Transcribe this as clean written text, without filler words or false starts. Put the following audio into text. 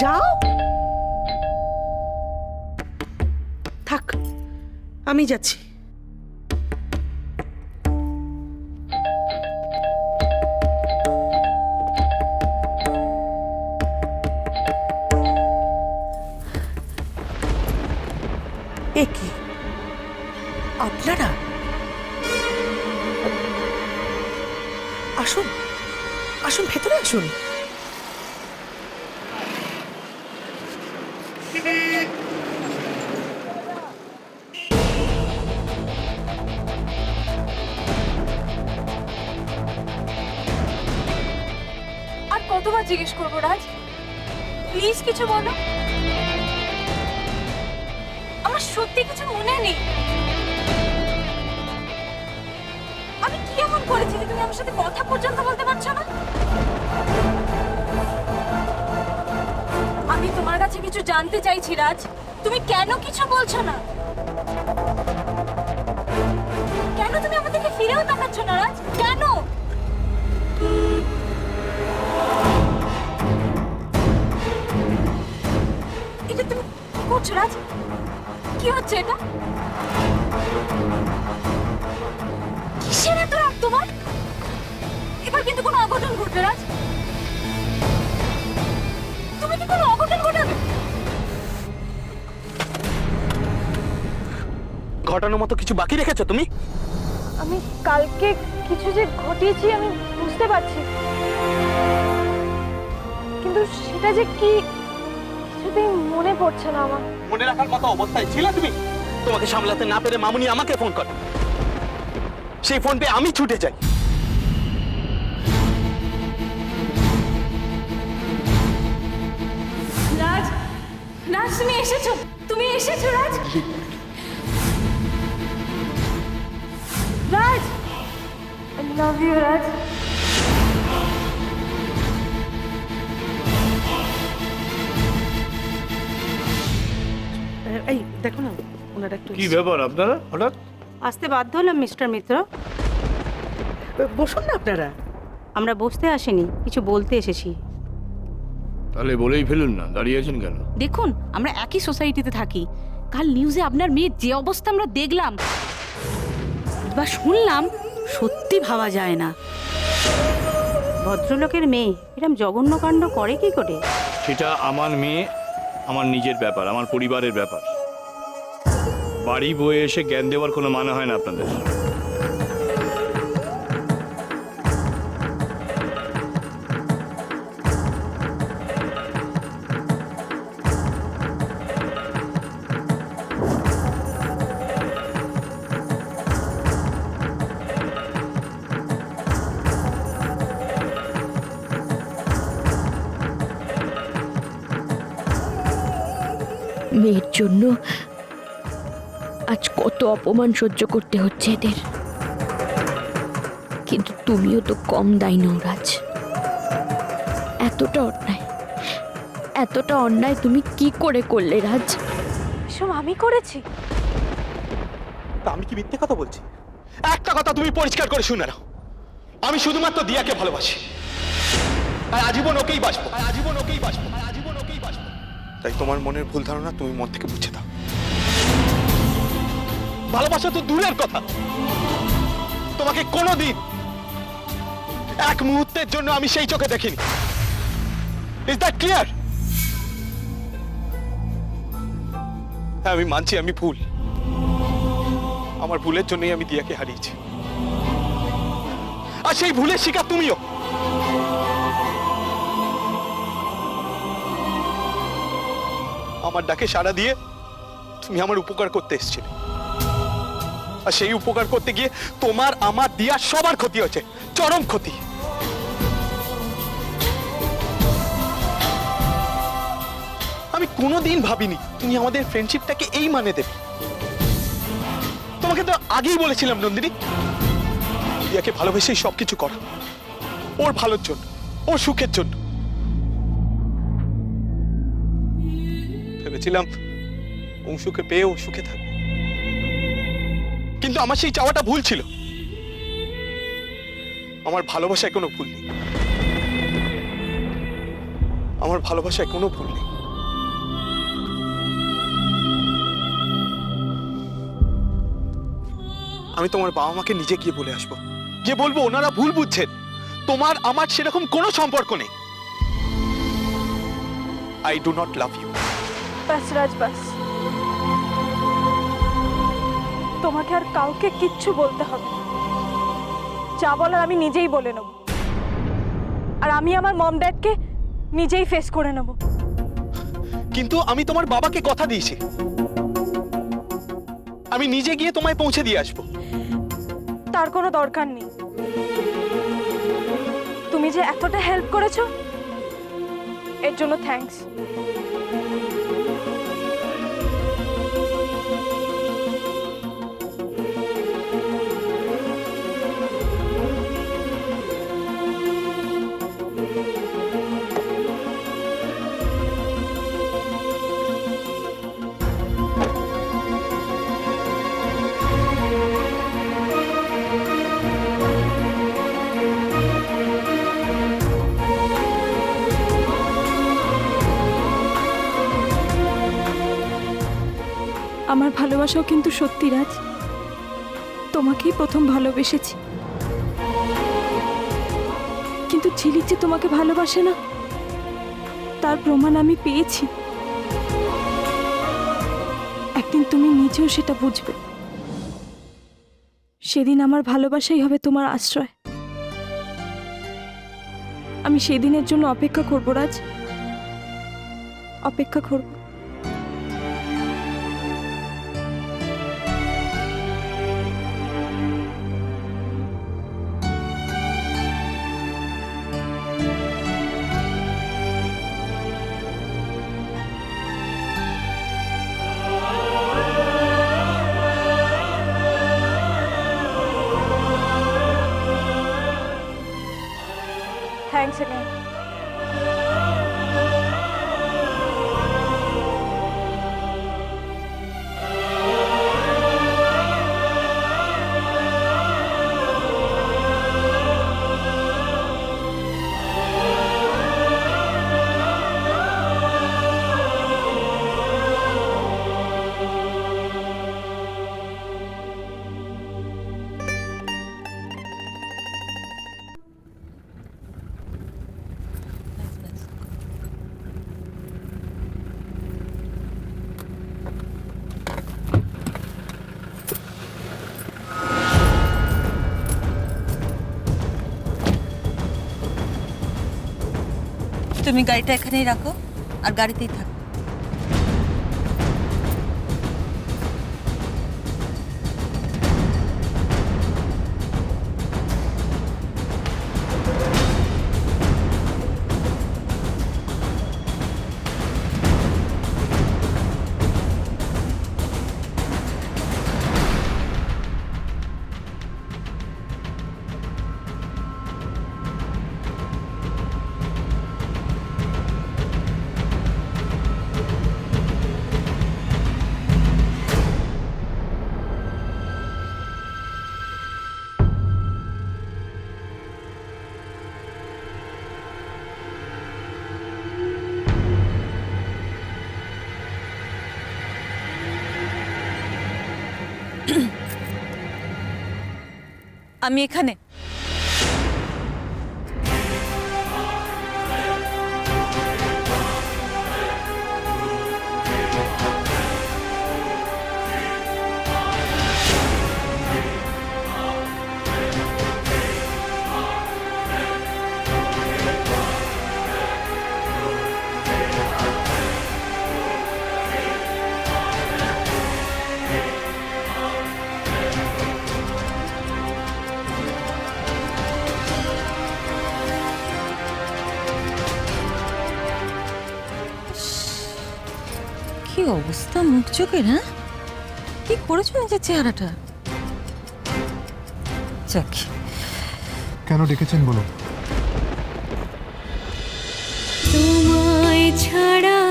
যাও। থাক, আমি যাচ্ছি। এ কি আপনারা? আসুন আসুন, ভেতরে আসুন। আর কতবার জিজ্ঞেস করবো রাজ, প্লিজ কিছু বলো। আমার সত্যি কিছু মনে নেই। আমি কি এমন করেছি যে তুমি আমার সাথে কথা পর্যন্ত বলতে পারছো না? আমি তোমার কাছে কিছু জানতে চাইছি রাজ, তুমি কেন কিছু বলছো না? কেন তুমি আমাদেরকে ফিরেও তাকাচ্ছ না রাজ? কেন? এটা তুমি করছো রাজ? কি হচ্ছে এটা? কিসের এত রাগ তোমার? এবার কিন্তু কোনো অঘটন ঘটবে রাজ। তুমি কি কোনো অঘটন ঘটাবে? ঘটানোর মতো কিছু বাকি রেখেছো তুমি? আমি কালকে কিছু যে ঘটিয়েছি আমি বুঝতে পারছি, কিন্তু সেটা যে কি কিছুতেই মনে পড়ছে না আমার। মনে রাখার মতো অবস্থায় ছিলে তুমি? তোমাকে সামলাতে না পেরে মামুনি আমাকে ফোন করে, সেই ফোন পেয়ে আমি ছুটে যাই। রাজ, রাজ তুমি এসেছো, তুমি এসেছো রাজ। রাজ, I love you রাজ। এই দেখো না, ওনারা একটু কি ব্যাপার আপনারা হঠাৎ? আসতে বাধ্য হলাম মিস্টার মিত্র। বসুন না আপনারা। আমরা বসতে আসিনি, কিছু বলতে এসেছি। তাহলে বলেই ফেলুন না, দাঁড়িয়ে আছেন কেন? দেখুন, আমরা একই সোসাইটিতে থাকি। কাল নিউজে আপনার মেয়ের যে অবস্থা আমরা দেখলাম বা শুনলাম, সত্যি ভাবা যায় না। ভদ্রলোকের মেয়ে এরকম জঘন্য কাণ্ড করে কি করে? সেটা আমার মেয়ে, আমার নিজের ব্যাপার, আমার পরিবারের ব্যাপার। বাড়ি বয়ে এসে জ্ঞান দেওয়ার কোনো মানে হয় না আপনাদের। মেয়ের জন্য আজ কত অপমান সহ্য করতে হচ্ছে এদের, কিন্তু তুমিও তো কম দায়ী নও রাজ। এতটা অন্যায় তুমি কি করে করলে রাজ? এসব আমি করেছি? তা আমি কি মিথ্যে কথা বলছি? একটা কথা তুমি পরিষ্কার করে শুনে নাও, আমি শুধুমাত্র দিয়াকে ভালোবাসি, আর আজীবন ওকেই বাসবো, আর আজীবন ওকেই বাসবো, আর আজীবন ওকেই বাসবো। তাই তোমার মনের ভুল ধারণা তুমি মন থেকে মুছে দাও। ভালোবাসা তো দূরের কথা, তোমাকে কোনোদিন এক মুহূর্তের জন্য আমি সেই চোখে দেখিনি। Is that clear? হ্যাঁ, আমি মানছি আমি ভুল, আমার ভুলের জন্যই আমি দিয়াকে হারিয়েছি, আর সেই ভুলের শিকার তুমিও। আমার ডাকে সাড়া দিয়ে তুমি আমার উপকার করতে এসেছিলে, আর সেই উপকার করতে গিয়ে তোমার, আমার, দিয়ার সবার ক্ষতি হয়েছে, চরম ক্ষতি। আমি কোনোদিন ভাবিনি তুমি আমাদের ফ্রেন্ডশিপটাকে এই মানে দেবে। তোমাকে তো আগেই বলেছিলাম নন্দিনী, দিয়াকে ভালোবেসেই সবকিছু করা, ওর ভালোর জন্য, ওর সুখের জন্য। ভেবেছিলাম অংশুকে পেয়ে ও সুখে থাকবে, কিন্তু আমার সেই চাওয়াটা ভুল ছিল। আমার ভালোবাসায় কোনো ভুল নেই, আমার আমার ভালোবাসায় কোনো ভুল নেই। আমি তোমার বাবা মাকে নিজে গিয়ে বলে আসবো, গিয়ে বলবো ওনারা ভুল বুঝছেন, তোমার আমার সেরকম কোনো সম্পর্ক নেই। I do not love you. বাস রাজ, বাস। তোমাকে আর কাউকে কিচ্ছু বলতে হবে না। যা বলার আমি নিজেই বলে নেব, আর আমি আমার মম ড্যাডকে নিজেই ফেস করে নেব। কিন্তু আমি তোমার বাবাকে কথা দিয়েছি, আমি নিজে গিয়ে তোমায় পৌঁছে দিয়ে আসবো। তার কোনো দরকার নেই। তুমি যে এতটা হেল্প করেছো, এর জন্য থ্যাঙ্কস। আমার ভালোবাসাও কিন্তু সত্যি রাজ, তোমাকেই প্রথম ভালোবেসেছি। কিন্তু ঝিলিক যে তোমাকে ভালোবাসে না, তার প্রমাণ আমি পেয়েছি। একদিন তুমি নিজেও সেটা বুঝবে। সেদিন আমার ভালোবাসাই হবে তোমার আশ্রয়। আমি সেদিনের জন্য অপেক্ষা করব রাজ, অপেক্ষা করব। Thanks again. তুমি গাড়িটা এখানেই রাখো আর গাড়িতেই থাকো। আমি এখানে। কি অবস্থা মুখ চোখের, হ্যাঁ? কি করেছো নিজের চেহারাটা? যাক, কেন ডেকেছেন বলো? তোমায় ছাড়া